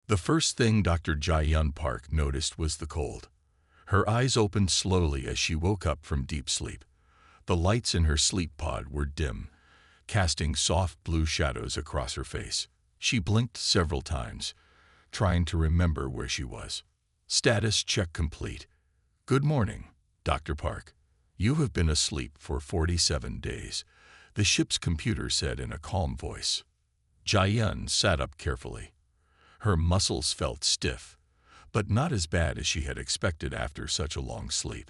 The first thing Dr. Jai-Yun Park noticed was the cold. Her eyes opened slowly as she woke up from deep sleep. The lights in her sleep pod were dim, casting soft blue shadows across her face. She blinked several times, trying to remember where she was. Status check complete. Good morning, Dr. Park. You have been asleep for 47 days, the ship's computer said in a calm voice. Jai-Yun sat up carefully. Her muscles felt stiff, but not as bad as she had expected after such a long sleep.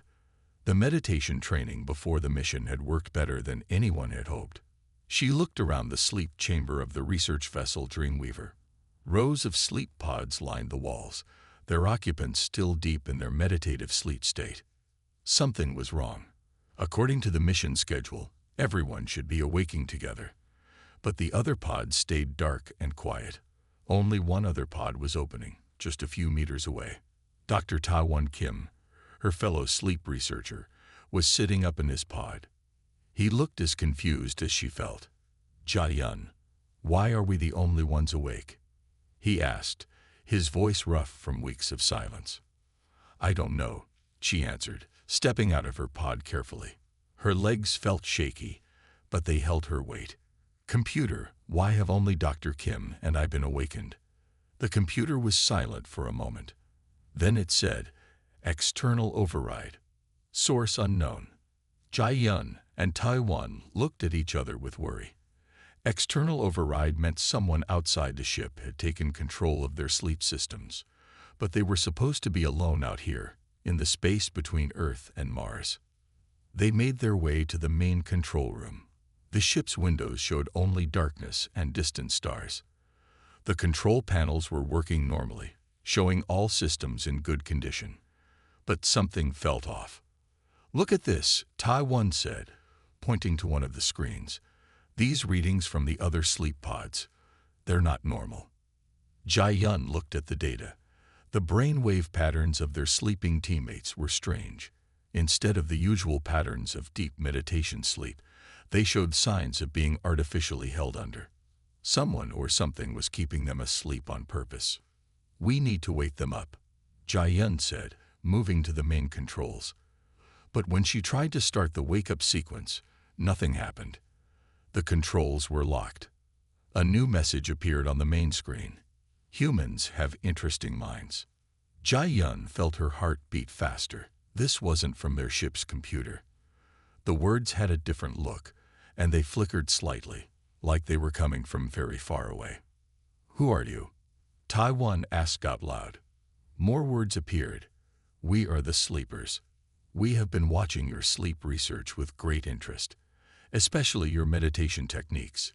The meditation training before the mission had worked better than anyone had hoped. She looked around the sleep chamber of the research vessel Dreamweaver. Rows of sleep pods lined the walls, their occupants still deep in their meditative sleep state. Something was wrong. According to the mission schedule, everyone should be awaking together. But the other pods stayed dark and quiet. Only one other pod was opening, just a few meters away. Dr. Ta-Won Kim, her fellow sleep researcher, was sitting up in his pod. He looked as confused as she felt. Jai-Yun, why are we the only ones awake? He asked, his voice rough from weeks of silence. I don't know, she answered, stepping out of her pod carefully. Her legs felt shaky, but they held her weight. Computer, why have only Dr. Kim and I been awakened? The computer was silent for a moment. Then it said, external override. Source unknown. Jai-Yun and Tai-Won looked at each other with worry. External override meant someone outside the ship had taken control of their sleep systems, but they were supposed to be alone out here, in the space between Earth and Mars. They made their way to the main control room. The ship's windows showed only darkness and distant stars. The control panels were working normally, showing all systems in good condition. But something felt off. Look at this, Tai-Won said, pointing to one of the screens. These readings from the other sleep pods, they're not normal. Jai-Yun looked at the data. The brainwave patterns of their sleeping teammates were strange. Instead of the usual patterns of deep meditation sleep, they showed signs of being artificially held under. Someone or something was keeping them asleep on purpose. We need to wake them up, Jai-Yun said, moving to the main controls. But when she tried to start the wake-up sequence, nothing happened. The controls were locked. A new message appeared on the main screen. Humans have interesting minds. Jai-Yun felt her heart beat faster. This wasn't from their ship's computer. The words had a different look, and they flickered slightly, like they were coming from very far away. Who are you? Tai-Won asked out loud. More words appeared. We are the sleepers. We have been watching your sleep research with great interest, especially your meditation techniques.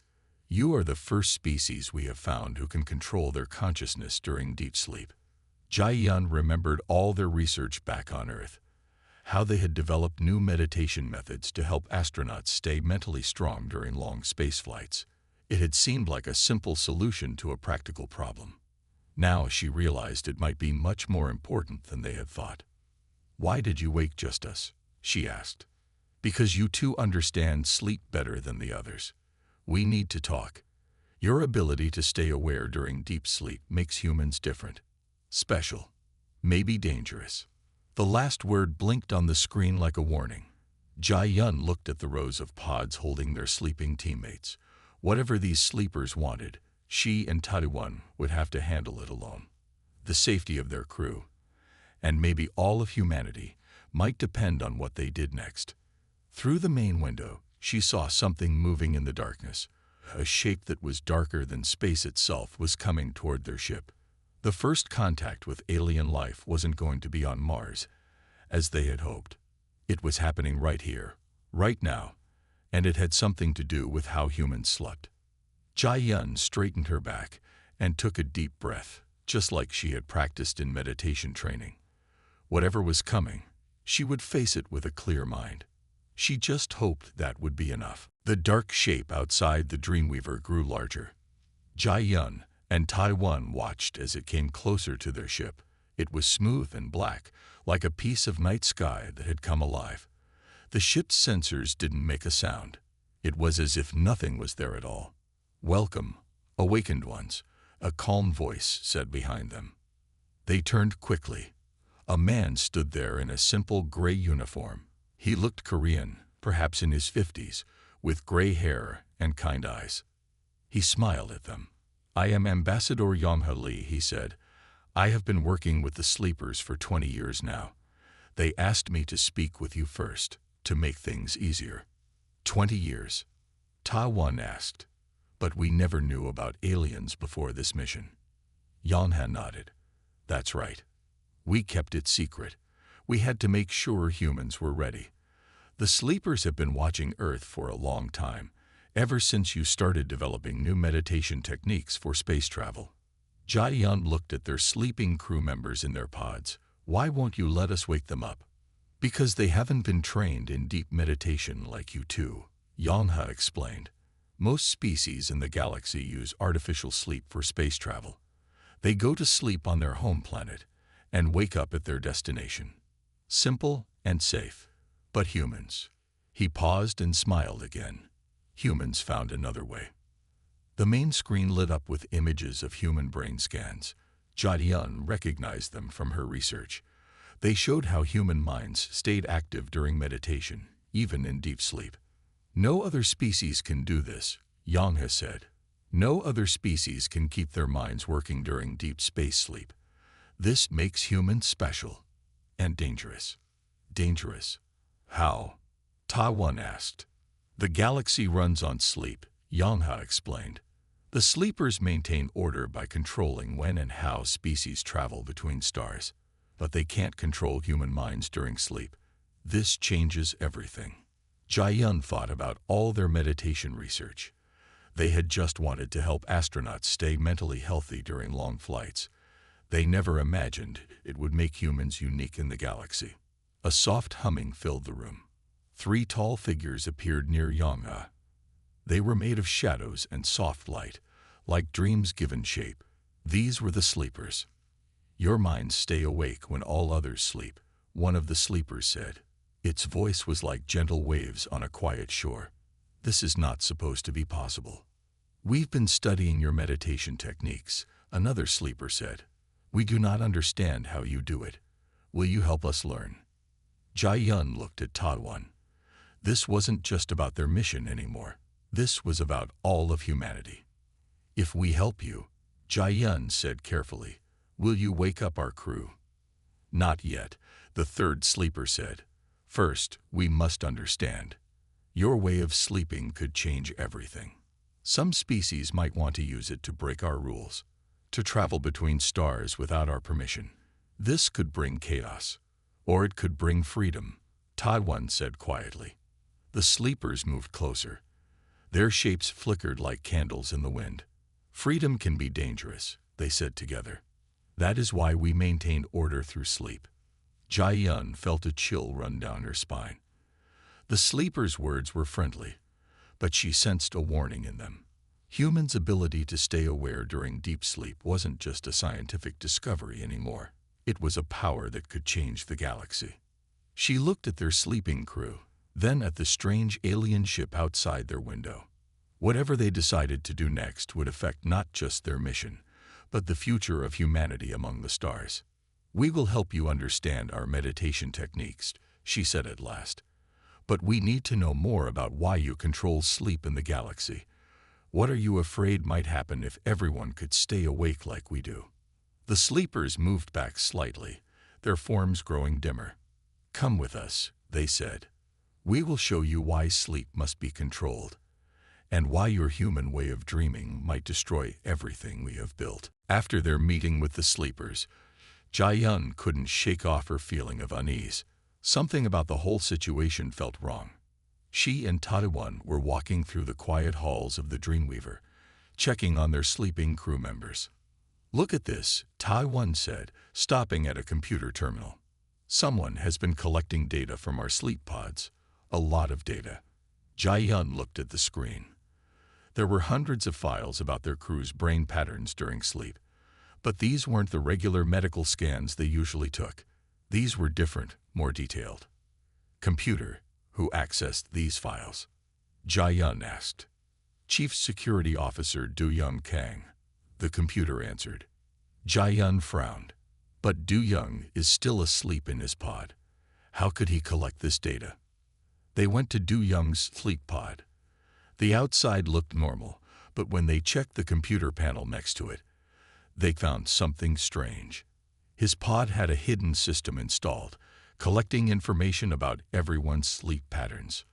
You are the first species we have found who can control their consciousness during deep sleep. Jai-Yun remembered all their research back on Earth, how they had developed new meditation methods to help astronauts stay mentally strong during long space flights. It had seemed like a simple solution to a practical problem. Now she realized it might be much more important than they had thought. Why did you wake just us? She asked. Because you two understand sleep better than the others. We need to talk. Your ability to stay aware during deep sleep makes humans different. Special. Maybe dangerous. The last word blinked on the screen like a warning. Jai-Yun looked at the rows of pods holding their sleeping teammates. Whatever these sleepers wanted, she and Tai-Won would have to handle it alone. The safety of their crew, and maybe all of humanity, might depend on what they did next. Through the main window, she saw something moving in the darkness. A shape that was darker than space itself was coming toward their ship. The first contact with alien life wasn't going to be on Mars, as they had hoped. It was happening right here, right now, and it had something to do with how humans slept. Jai-Yun straightened her back and took a deep breath, just like she had practiced in meditation training. Whatever was coming, she would face it with a clear mind. She just hoped that would be enough. The dark shape outside the Dreamweaver grew larger. Jai-Yun and Tai-Won watched as it came closer to their ship. It was smooth and black, like a piece of night sky that had come alive. The ship's sensors didn't make a sound. It was as if nothing was there at all. Welcome, awakened ones, a calm voice said behind them. They turned quickly. A man stood there in a simple gray uniform. He looked Korean, perhaps in his 50s, with gray hair and kind eyes. He smiled at them. "I am Ambassador Yongha Lee," he said. "I have been working with the sleepers for 20 years now. They asked me to speak with you first, to make things easier." 20 years? Ta-Won asked. "But we never knew about aliens before this mission." Yongha nodded. "That's right. We kept it secret. We had to make sure humans were ready. The sleepers have been watching Earth for a long time, ever since you started developing new meditation techniques for space travel." Jae-yun looked at their sleeping crew members in their pods. "Why won't you let us wake them up?" "Because they haven't been trained in deep meditation like you two," Yongha explained. "Most species in the galaxy use artificial sleep for space travel. They go to sleep on their home planet and wake up at their destination. Simple and safe. But humans—" He paused and smiled again. "Humans found another way." The main screen lit up with images of human brain scans. Jae-yun recognized them from her research. They showed how human minds stayed active during meditation, even in deep sleep. "No other species can do this," Yongha said. "No other species can keep their minds working during deep space sleep. This makes humans special and dangerous." "Dangerous? How?" Ta-Won asked. "The galaxy runs on sleep," Yongha explained. "The sleepers maintain order by controlling when and how species travel between stars. But they can't control human minds during sleep. This changes everything." Jae-yun thought about all their meditation research. They had just wanted to help astronauts stay mentally healthy during long flights. They never imagined it would make humans unique in the galaxy. A soft humming filled the room. 3 tall figures appeared near Yongha. They were made of shadows and soft light, like dreams given shape. These were the sleepers. "Your minds stay awake when all others sleep," one of the sleepers said. Its voice was like gentle waves on a quiet shore. "This is not supposed to be possible." "We've been studying your meditation techniques," another sleeper said. "We do not understand how you do it. Will you help us learn?" Jae-yun looked at Ta-Won. This wasn't just about their mission anymore. This was about all of humanity. "If we help you," Jae-yun said carefully, "will you wake up our crew?" "Not yet," the third sleeper said. "First, we must understand. Your way of sleeping could change everything. Some species might want to use it to break our rules, to travel between stars without our permission. This could bring chaos, or it could bring freedom," Ta-Won said quietly. The sleepers moved closer. Their shapes flickered like candles in the wind. "Freedom can be dangerous," they said together. "That is why we maintain order through sleep." Jae-yun felt a chill run down her spine. The sleepers' words were friendly, but she sensed a warning in them. Humans' ability to stay aware during deep sleep wasn't just a scientific discovery anymore. It was a power that could change the galaxy. She looked at their sleeping crew, then at the strange alien ship outside their window. Whatever they decided to do next would affect not just their mission, but the future of humanity among the stars. "We will help you understand our meditation techniques," she said at last. "But we need to know more about why you control sleep in the galaxy. What are you afraid might happen if everyone could stay awake like we do?" The sleepers moved back slightly, their forms growing dimmer. "Come with us," they said. "We will show you why sleep must be controlled, and why your human way of dreaming might destroy everything we have built." After their meeting with the sleepers, Jae-yun couldn't shake off her feeling of unease. Something about the whole situation felt wrong. She and Ta-Won were walking through the quiet halls of the Dreamweaver, checking on their sleeping crew members. "Look at this," Ta-Won said, stopping at a computer terminal. "Someone has been collecting data from our sleep pods. A lot of data." Jae-yun looked at the screen. There were hundreds of files about their crew's brain patterns during sleep. But these weren't the regular medical scans they usually took. These were different, more detailed. "Computer, who accessed these files?" Jae-yun asked. "Chief Security Officer Do-young Kang." the computer answered. Jai-yun frowned. But Du-young is still asleep in his pod. How could he collect this data? They went to Du-young's sleep pod. The outside looked normal, but when they checked the computer panel next to it, they found something strange. His pod had a hidden system installed, collecting information about everyone's sleep patterns.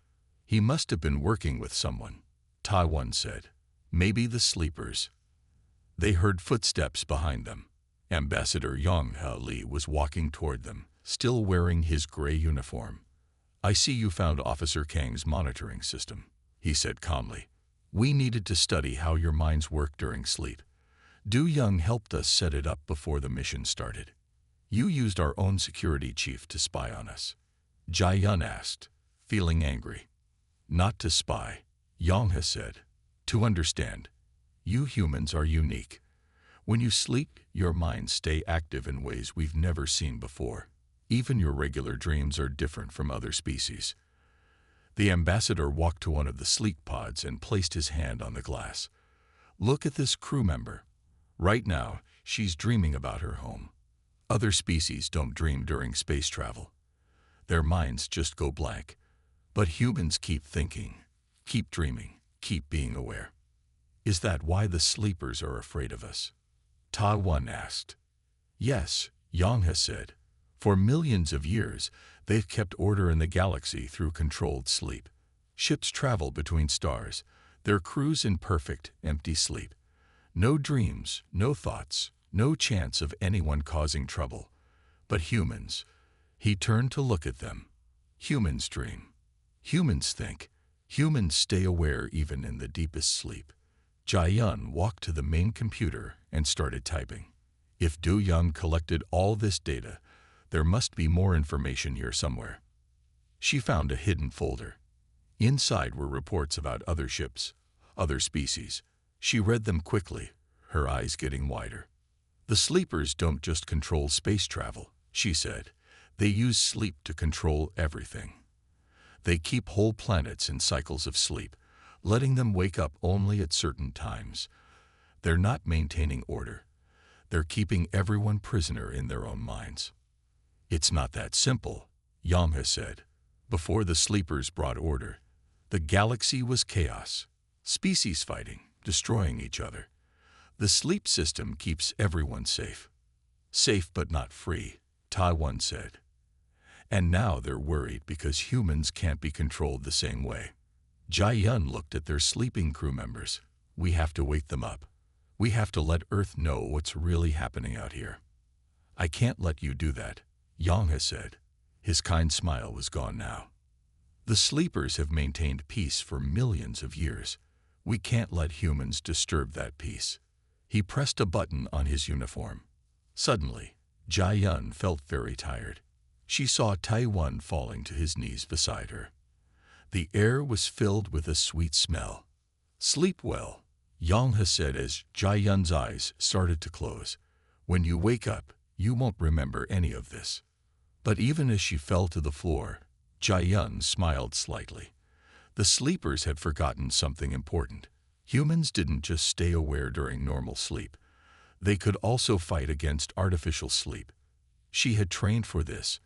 He must have been working with someone, Taiwan said. Maybe the sleepers. They heard footsteps behind them. Ambassador Yang Hao-li was walking toward them, still wearing his gray uniform. I see you found Officer Kang's monitoring system, he said calmly. We needed to study how your minds work during sleep. Du-young helped us set it up before the mission started. You used our own security chief to spy on us. Jai-yun asked, feeling angry. Not to spy, Yang has said. To understand. You humans are unique. When you sleep, your minds stay active in ways we've never seen before. Even your regular dreams are different from other species. The ambassador walked to one of the sleep pods and placed his hand on the glass. Look at this crew member. Right now, she's dreaming about her home. Other species don't dream during space travel. Their minds just go blank. But humans keep thinking, keep dreaming, keep being aware. Is that why the sleepers are afraid of us? Ta-Wan asked. Yes, Yang has said. For millions of years, they've kept order in the galaxy through controlled sleep. Ships travel between stars, their crews in perfect, empty sleep. No dreams, no thoughts, no chance of anyone causing trouble. But humans, he turned to look at them. Humans dream. Humans think. Humans stay aware even in the deepest sleep. Jai-yun walked to the main computer and started typing. If Du-young collected all this data, there must be more information here somewhere. She found a hidden folder. Inside were reports about other ships, other species. She read them quickly, her eyes getting wider. The sleepers don't just control space travel, she said. They use sleep to control everything. They keep whole planets in cycles of sleep, letting them wake up only at certain times. They're not maintaining order. They're keeping everyone prisoner in their own minds. It's not that simple, Yang has said. Before the sleepers brought order, the galaxy was chaos. Species fighting, destroying each other. The sleep system keeps everyone safe. Safe but not free, Taiwan said. And now they're worried because humans can't be controlled the same way. Jai-yun looked at their sleeping crew members. We have to wake them up. We have to let Earth know what's really happening out here. I can't let you do that, Yang has said. His kind smile was gone now. The sleepers have maintained peace for millions of years. We can't let humans disturb that peace. He pressed a button on his uniform. Suddenly, Jai-yun felt very tired. She saw Taiwan falling to his knees beside her. The air was filled with a sweet smell. Sleep well, Yang has said as Jai-yun's eyes started to close. When you wake up, you won't remember any of this. But even as she fell to the floor, Jai-yun smiled slightly. The sleepers had forgotten something important. Humans didn't just stay aware during normal sleep. They could also fight against artificial sleep. She had trained for this.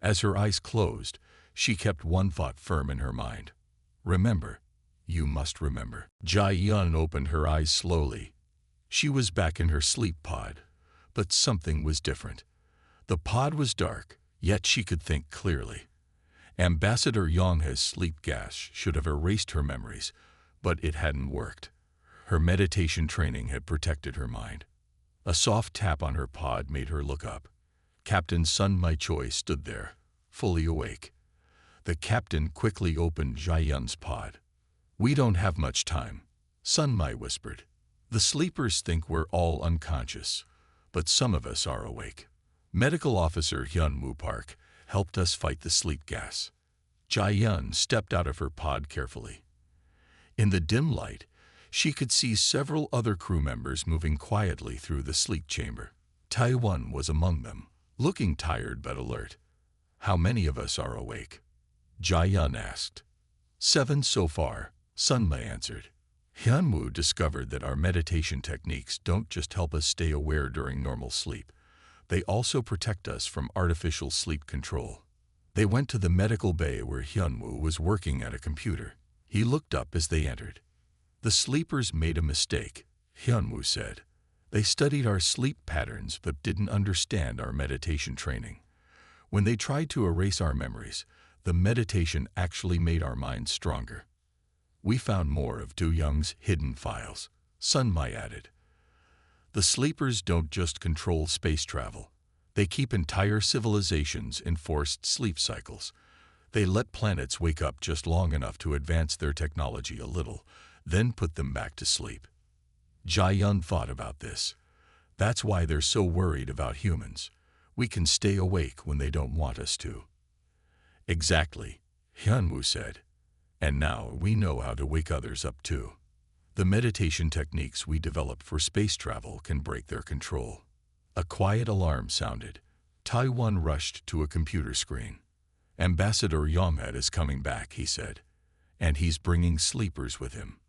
As her eyes closed, she kept one thought firm in her mind. Remember. You must remember. Jai-yun opened her eyes slowly. She was back in her sleep pod, but something was different. The pod was dark, yet she could think clearly. Ambassador Yanghe's sleep gas should have erased her memories, but it hadn't worked. Her meditation training had protected her mind. A soft tap on her pod made her look up. Captain Sun Mai Choi stood there, fully awake. The captain quickly opened Jai-yun's pod. We don't have much time, Sun Mai whispered. The sleepers think we're all unconscious, but some of us are awake. Medical officer Hyun Woo Park helped us fight the sleep gas. Jai-yun stepped out of her pod carefully. In the dim light, she could see several other crew members moving quietly through the sleep chamber. Taiwan was among them, looking tired but alert. How many of us are awake? Jai-yun asked. 7 so far, Sun Mai answered. Hyunwoo discovered that our meditation techniques don't just help us stay aware during normal sleep. They also protect us from artificial sleep control. They went to the medical bay where Hyunwoo was working at a computer. He looked up as they entered. "The sleepers made a mistake," Hyunwoo said. "They studied our sleep patterns but didn't understand our meditation training. When they tried to erase our memories, the meditation actually made our minds stronger." "We found more of Do Young's hidden files," Sun Mai added. "The sleepers don't just control space travel. They keep entire civilizations in forced sleep cycles. They let planets wake up just long enough to advance their technology a little, then put them back to sleep." Jae-yun thought about this. "That's why they're so worried about humans. We can stay awake when they don't want us to." "Exactly," Hyunwoo said. "And now we know how to wake others up too. The meditation techniques we developed for space travel can break their control." A quiet alarm sounded. Taiwan rushed to a computer screen. "Ambassador Yonghead is coming back," he said. "And he's bringing sleepers with him."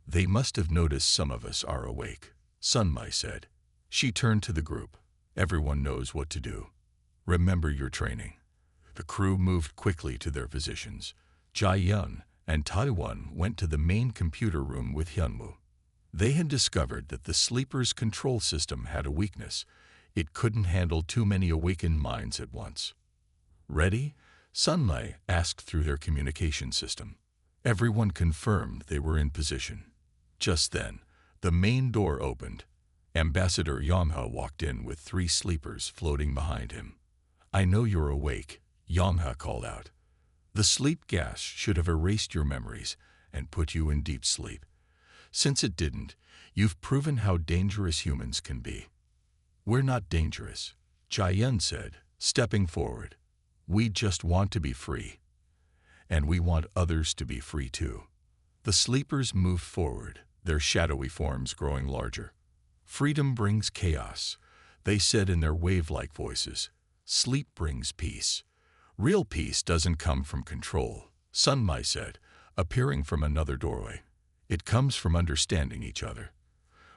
"They must have noticed some of us are awake," Sun Mai said. She turned to the group. "Everyone knows what to do. Remember your training." The crew moved quickly to their positions. Jae-yun and Taiwan went to the main computer room with Hyunwoo. They had discovered that the sleeper's control system had a weakness. It couldn't handle too many awakened minds at once. "Ready?" Sun Mai asked through their communication system. Everyone confirmed they were in position. Just then, the main door opened. Ambassador Yonghe walked in with 3 sleepers floating behind him. "I know you're awake," Yonghe called out. "The sleep gas should have erased your memories and put you in deep sleep. Since it didn't, you've proven how dangerous humans can be." "We're not dangerous," Jae-yun said, stepping forward. "We just want to be free. And we want others to be free too." The sleepers moved forward, their shadowy forms growing larger. "Freedom brings chaos," they said in their wave-like voices. "Sleep brings peace. Real peace doesn't come from control," Sun Mai said, appearing from another doorway. "It comes from understanding each other,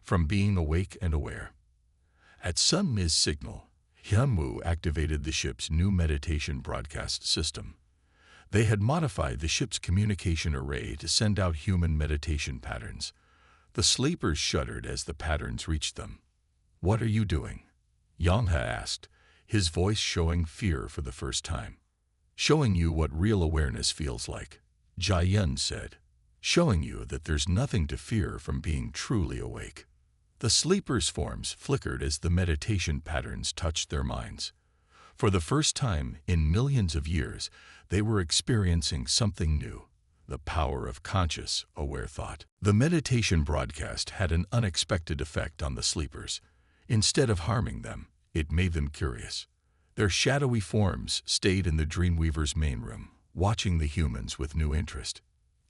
from being awake and aware." At Sun Mi's signal, Hyunwoo activated the ship's new meditation broadcast system. They had modified the ship's communication array to send out human meditation patterns. The sleepers shuddered as the patterns reached them. "What are you doing?" Yonghe asked, his voice showing fear for the first time. "Showing you what real awareness feels like," Jae-yun said. "Showing you that there's nothing to fear from being truly awake." The sleepers' forms flickered as the meditation patterns touched their minds. For the first time in millions of years, they were experiencing something new, the power of conscious, aware thought. The meditation broadcast had an unexpected effect on the sleepers. Instead of harming them, it made them curious. Their shadowy forms stayed in the Dreamweaver's main room, watching the humans with new interest.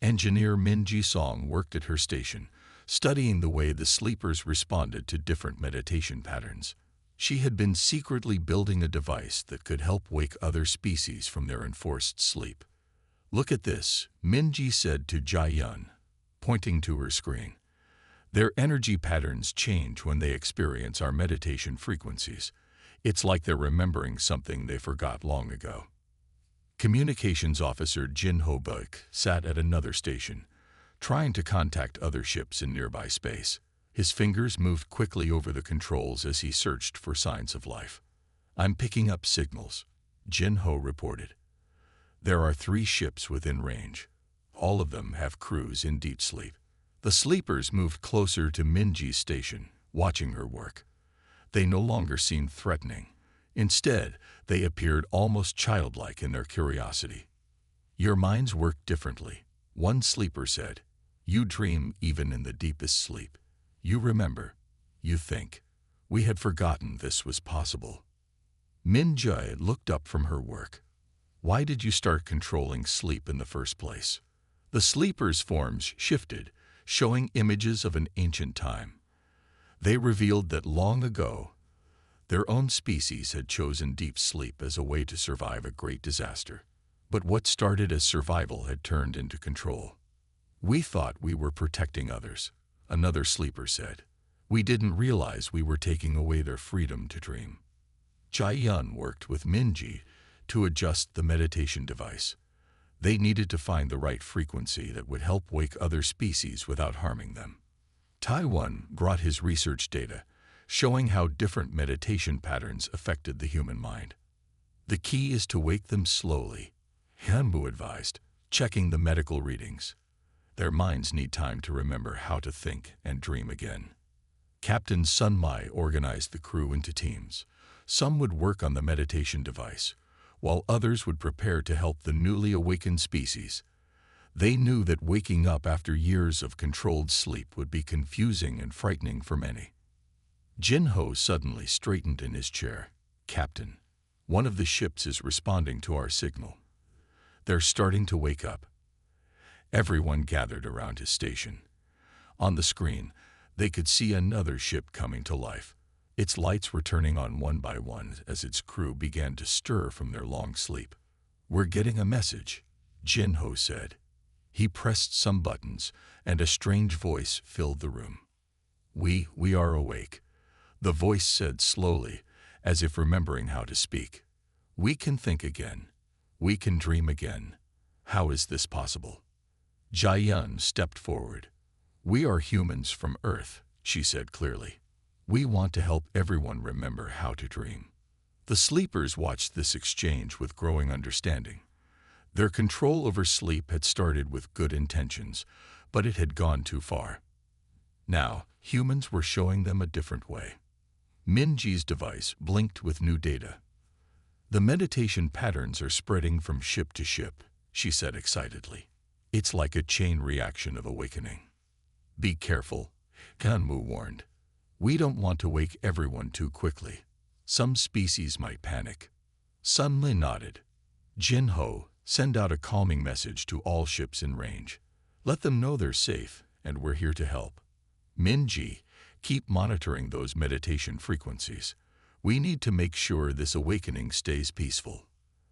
Engineer Min Ji-song worked at her station, studying the way the sleepers responded to different meditation patterns. She had been secretly building a device that could help wake other species from their enforced sleep. "Look at this," Min Ji said to Jae-yun, pointing to her screen. "Their energy patterns change when they experience our meditation frequencies. It's like they're remembering something they forgot long ago." Communications officer Jin Ho-buk sat at another station, trying to contact other ships in nearby space. His fingers moved quickly over the controls as he searched for signs of life. "I'm picking up signals," Jin Ho reported. "There are 3 ships within range. All of them have crews in deep sleep." The sleepers moved closer to Minji's station, watching her work. They no longer seemed threatening. Instead, they appeared almost childlike in their curiosity. "Your minds work differently," one sleeper said. "You dream even in the deepest sleep. You remember. You think. We had forgotten this was possible." Min Jae looked up from her work. "Why did you start controlling sleep in the first place?" The sleepers' forms shifted, showing images of an ancient time. They revealed that long ago, their own species had chosen deep sleep as a way to survive a great disaster. But what started as survival had turned into control. "We thought we were protecting others," another sleeper said. "We didn't realize we were taking away their freedom to dream." Jai-yun worked with Minji to adjust the meditation device. They needed to find the right frequency that would help wake other species without harming them. Taiwan brought his research data, showing how different meditation patterns affected the human mind. "The key is to wake them slowly," Hanbu advised, checking the medical readings. "Their minds need time to remember how to think and dream again." Captain Sunmai organized the crew into teams. Some would work on the meditation device, while others would prepare to help the newly awakened species. They knew that waking up after years of controlled sleep would be confusing and frightening for many. Jin-ho suddenly straightened in his chair. "Captain, one of the ships is responding to our signal. They're starting to wake up." Everyone gathered around his station. On the screen, they could see another ship coming to life. Its lights were turning on one by one as its crew began to stir from their long sleep. "We're getting a message," Jin-ho said. He pressed some buttons, and a strange voice filled the room. We are awake," the voice said slowly, as if remembering how to speak. "We can think again. We can dream again. How is this possible?" Jai-yun stepped forward. "We are humans from Earth," she said clearly. "We want to help everyone remember how to dream." The sleepers watched this exchange with growing understanding. Their control over sleep had started with good intentions, but it had gone too far. Now, humans were showing them a different way. Minji's device blinked with new data. "The meditation patterns are spreading from ship to ship," she said excitedly. "It's like a chain reaction of awakening." "Be careful," Kanmu warned. "We don't want to wake everyone too quickly. Some species might panic." Sunli nodded. "Jin-ho, send out a calming message to all ships in range. Let them know they're safe and we're here to help. Minji, keep monitoring those meditation frequencies. We need to make sure this awakening stays peaceful."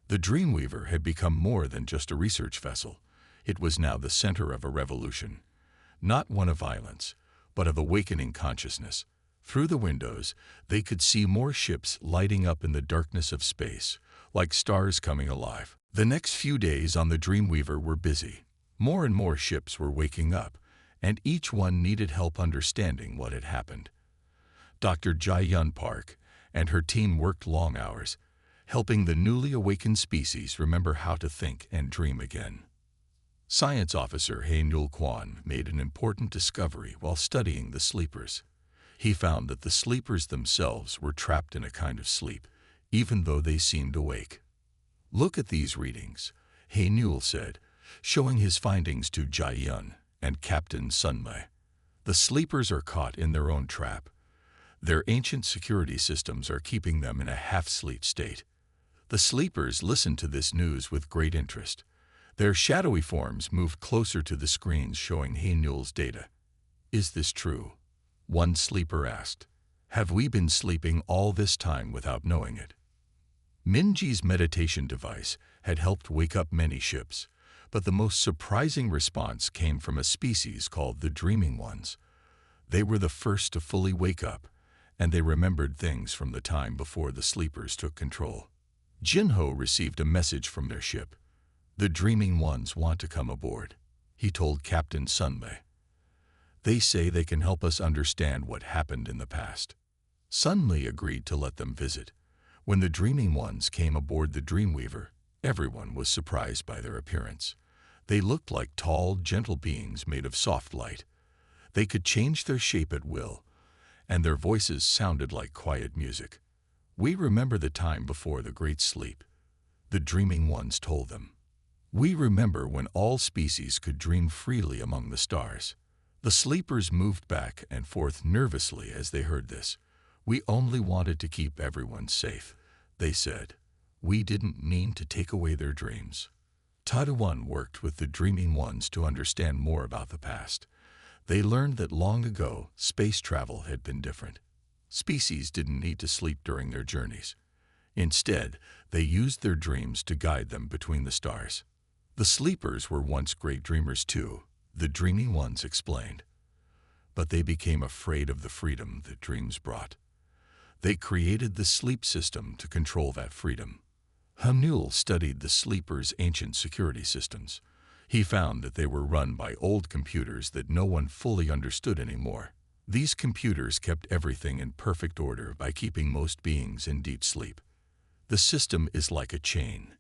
The Dreamweaver had become more than just a research vessel. It was now the center of a revolution. Not one of violence, but of awakening consciousness. Through the windows, they could see more ships lighting up in the darkness of space, like stars coming alive. The next few days on the Dreamweaver were busy. More and more ships were waking up, and each one needed help understanding what had happened. Dr. Jai-yun Park and her team worked long hours, helping the newly awakened species remember how to think and dream again. Science officer Hae-nul Kwan made an important discovery while studying the sleepers. He found that the sleepers themselves were trapped in a kind of sleep, even though they seemed awake. "Look at these readings," Hae-nul said, showing his findings to Jai-yun and Captain Sunmai. "The sleepers are caught in their own trap. Their ancient security systems are keeping them in a half-sleep state." The sleepers listened to this news with great interest. Their shadowy forms moved closer to the screens showing Hae-nul's data. "Is this true?" one sleeper asked. "Have we been sleeping all this time without knowing it?" Minji's meditation device had helped wake up many ships, but the most surprising response came from a species called the Dreaming Ones. They were the first to fully wake up, and they remembered things from the time before the sleepers took control. Jin-ho received a message from their ship. "The Dreaming Ones want to come aboard," he told Captain Sunmai. "They say they can help us understand what happened in the past." Sunmai agreed to let them visit. When the Dreaming Ones came aboard the Dreamweaver, everyone was surprised by their appearance. They looked like tall, gentle beings made of soft light. They could change their shape at will, and their voices sounded like quiet music. "We remember the time before the Great Sleep," the Dreaming Ones told them. "We remember when all species could dream freely among the stars." The sleepers moved back and forth nervously as they heard this. "We only wanted to keep everyone safe," they said. "We didn't mean to take away their dreams." Taiwan worked with the Dreaming Ones to understand more about the past. They learned that long ago, space travel had been different. Species didn't need to sleep during their journeys. Instead, they used their dreams to guide them between the stars. The sleepers were once great dreamers too. the dreaming ones explained. But they became afraid of the freedom that dreams brought. They created the sleep system to control that freedom. Hamnul studied the sleepers' ancient security systems. He found that they were run by old computers that no one fully understood anymore. These computers kept everything in perfect order by keeping most beings in deep sleep. The system is like a chain,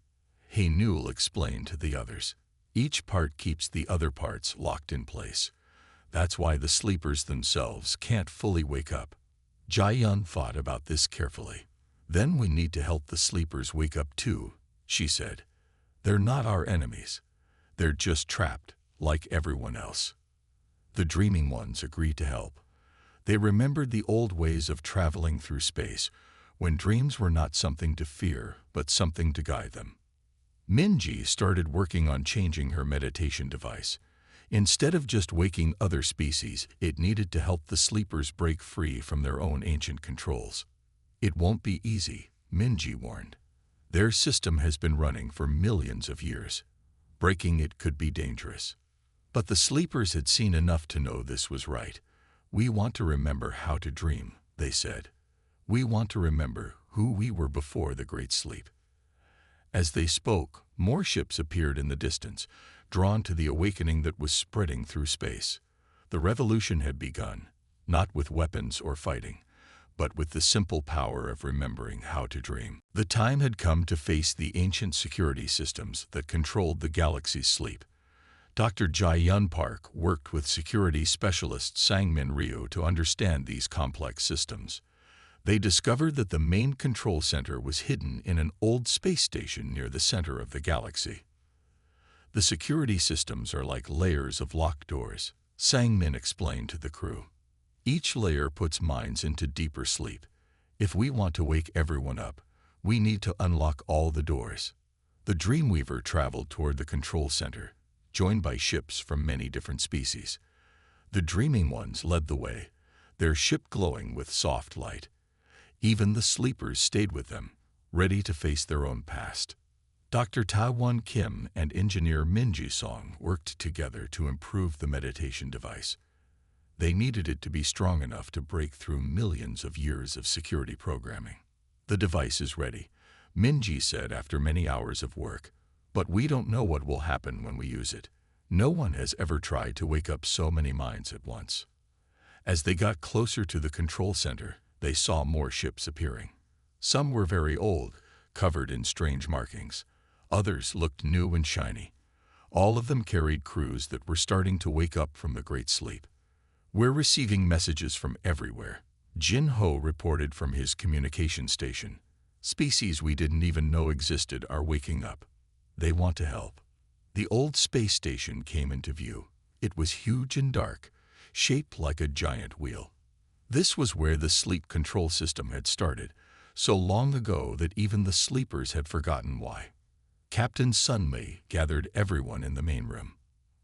Hamnul explained to the others. Each part keeps the other parts locked in place. That's why the sleepers themselves can't fully wake up. Jia thought about this carefully. Then we need to help the sleepers wake up too, she said. They're not our enemies. They're just trapped, like everyone else. The dreaming ones agreed to help. They remembered the old ways of traveling through space, when dreams were not something to fear, but something to guide them. Minji started working on changing her meditation device. Instead of just waking other species, it needed to help the sleepers break free from their own ancient controls. It won't be easy, Minji warned. Their system has been running for millions of years. Breaking it could be dangerous. But the sleepers had seen enough to know this was right. We want to remember how to dream, they said. We want to remember who we were before the Great Sleep. As they spoke, more ships appeared in the distance, drawn to the awakening that was spreading through space. The revolution had begun, not with weapons or fighting, but with the simple power of remembering how to dream. The time had come to face the ancient security systems that controlled the galaxy's sleep. Dr. Jia Park worked with security specialist Sangmin Ryu to understand these complex systems. They discovered that the main control center was hidden in an old space station near the center of the galaxy. The security systems are like layers of locked doors, Sangmin explained to the crew. Each layer puts minds into deeper sleep. If we want to wake everyone up, we need to unlock all the doors. The Dreamweaver traveled toward the control center, joined by ships from many different species. The dreaming ones led the way, their ship glowing with soft light. Even the sleepers stayed with them, ready to face their own past. Dr. Taiwan Kim and engineer Minji Song worked together to improve the meditation device. They needed it to be strong enough to break through millions of years of security programming. The device is ready, Minji said after many hours of work, but we don't know what will happen when we use it. No one has ever tried to wake up so many minds at once. As they got closer to the control center, they saw more ships appearing. Some were very old, covered in strange markings. Others looked new and shiny. All of them carried crews that were starting to wake up from the Great Sleep. We're receiving messages from everywhere, Jin Ho reported from his communication station. Species we didn't even know existed are waking up. They want to help. The old space station came into view. It was huge and dark, shaped like a giant wheel. This was where the sleep control system had started, so long ago that even the sleepers had forgotten why. Captain Sunmei gathered everyone in the main room.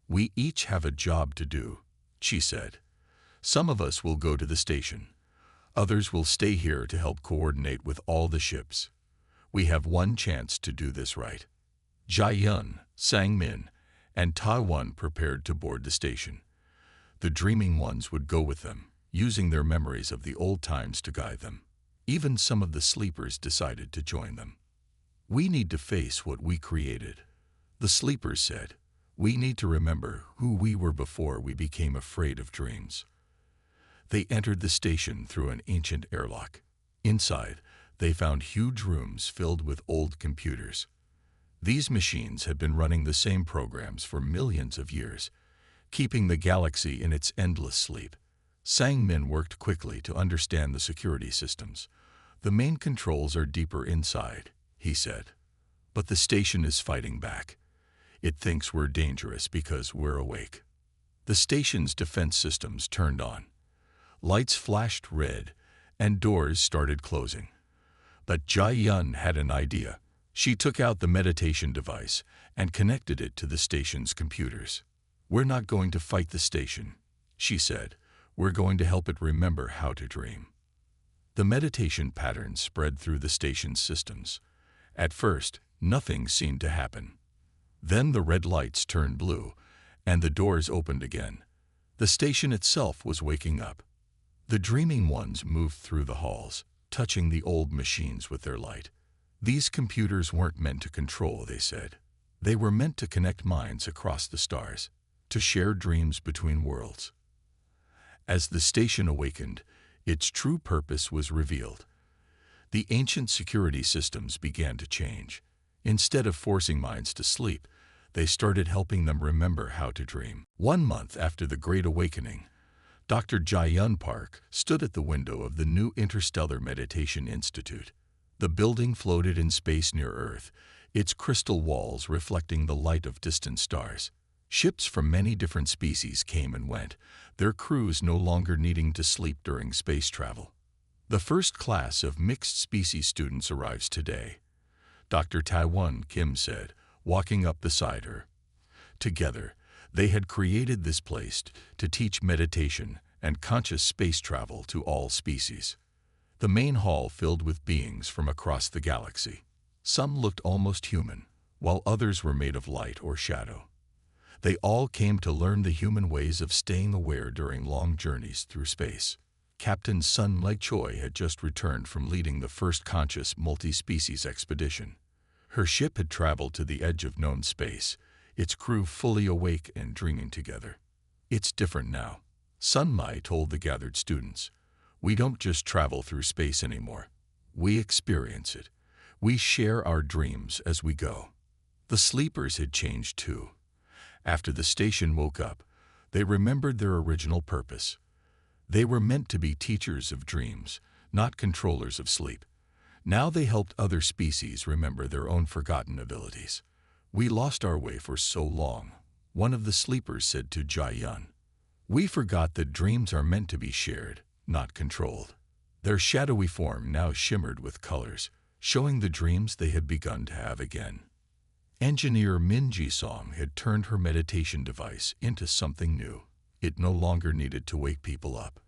We each have a job to do, she said. Some of us will go to the station. Others will stay here to help coordinate with all the ships. We have one chance to do this right. Jia, Sangmin, and Taiwan prepared to board the station. The dreaming ones would go with them, using their memories of the old times to guide them. Even some of the sleepers decided to join them. We need to face what we created, the sleepers said. We need to remember who we were before we became afraid of dreams. They entered the station through an ancient airlock. Inside, they found huge rooms filled with old computers. These machines had been running the same programs for millions of years, keeping the galaxy in its endless sleep. Sangmin worked quickly to understand the security systems. The main controls are deeper inside, he said. But the station is fighting back. It thinks we're dangerous because we're awake. The station's defense systems turned on. Lights flashed red, and doors started closing. But Jia had an idea. She took out the meditation device and connected it to the station's computers. We're not going to fight the station, she said. We're going to help it remember how to dream. The meditation pattern spread through the station's systems. At first, nothing seemed to happen. Then the red lights turned blue, and the doors opened again. The station itself was waking up. The dreaming ones moved through the halls, touching the old machines with their light. These computers weren't meant to control, they said. They were meant to connect minds across the stars, to share dreams between worlds. As the station awakened, its true purpose was revealed. The ancient security systems began to change. Instead of forcing minds to sleep, they started helping them remember how to dream. 1 month after the Great Awakening, Dr. Jae-yun Park stood at the window of the new Interstellar Meditation Institute. The building floated in space near Earth, its crystal walls reflecting the light of distant stars. Ships from many different species came and went, their crews no longer needing to sleep during space travel. The first class of mixed-species students arrives today, Dr. Tae-won Kim said, walking up beside her. Together, they had created this place to teach meditation and conscious space travel to all species. The main hall filled with beings from across the galaxy. Some looked almost human, while others were made of light or shadow. They all came to learn the human ways of staying aware during long journeys through space. Captain Sun Lake-choi had just returned from leading the first conscious multi-species expedition. Her ship had traveled to the edge of known space, its crew fully awake and dreaming together. "It's different now," Sun Mai told the gathered students. "We don't just travel through space anymore. We experience it. We share our dreams as we go." The sleepers had changed too. After the station woke up, they remembered their original purpose. They were meant to be teachers of dreams, not controllers of sleep. Now they helped other species remember their own forgotten abilities. "We lost our way for so long," one of the sleepers said to Jae-yun. "We forgot that dreams are meant to be shared, not controlled." Their shadowy form now shimmered with colors, showing the dreams they had begun to have again. Engineer Min Ji-song had turned her meditation device into something new. It no longer needed to wake people up.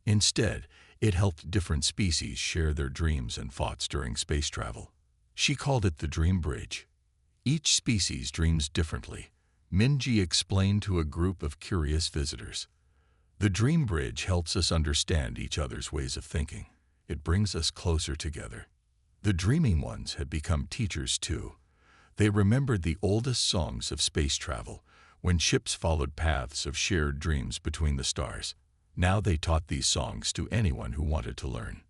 Instead, it helped different species share their dreams and thoughts during space travel. She called it the Dream Bridge. Each species dreams differently, Min-ji explained to a group of curious visitors. "The Dream Bridge helps us understand each other's ways of thinking. It brings us closer together." The dreaming ones had become teachers too. They remembered the oldest songs of space travel, when ships followed paths of shared dreams between the stars. Now they taught these songs to anyone who wanted to learn.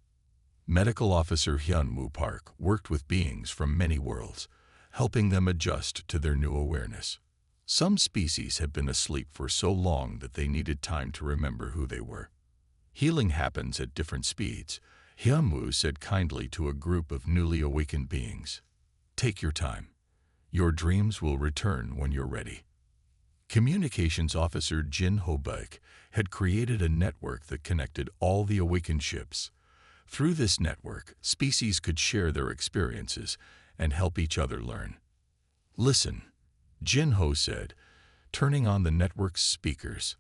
Medical Officer Hyun-woo Park worked with beings from many worlds, helping them adjust to their new awareness. Some species had been asleep for so long that they needed time to remember who they were. "Healing happens at different speeds," Hyun-woo said kindly to a group of newly awakened beings. "Take your time. Your dreams will return when you're ready." Communications Officer Jin Ho-baek had created a network that connected all the awakened ships. Through this network, species could share their experiences and help each other learn. "Listen," Jin Ho said, turning on the network's speakers.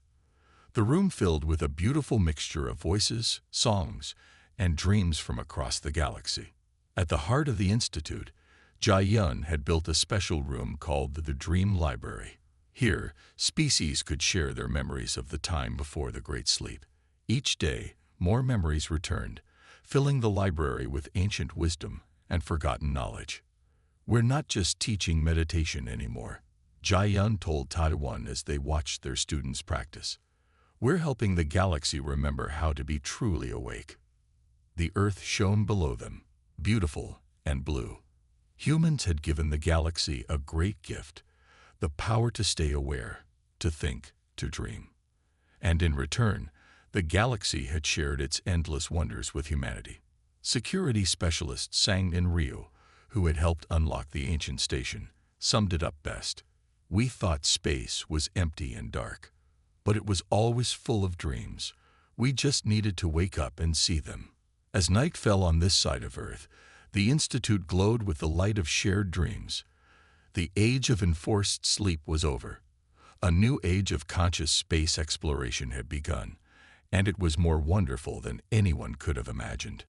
The room filled with a beautiful mixture of voices, songs, and dreams from across the galaxy. At the heart of the institute, Jae-yun had built a special room called the Dream Library. Here, species could share their memories of the time before the Great Sleep. Each day, more memories returned, filling the library with ancient wisdom and forgotten knowledge. "We're not just teaching meditation anymore," Jae-yun told Tae-won as they watched their students practice. "We're helping the galaxy remember how to be truly awake." The earth shone below them, beautiful and blue. Humans had given the galaxy a great gift, the power to stay aware, to think, to dream. And in return, the galaxy had shared its endless wonders with humanity. Security specialist Sang In Ryu, who had helped unlock the ancient station, summed it up best. "We thought space was empty and dark, but it was always full of dreams. We just needed to wake up and see them." As night fell on this side of Earth, the Institute glowed with the light of shared dreams. The age of enforced sleep was over. A new age of conscious space exploration had begun, and it was more wonderful than anyone could have imagined.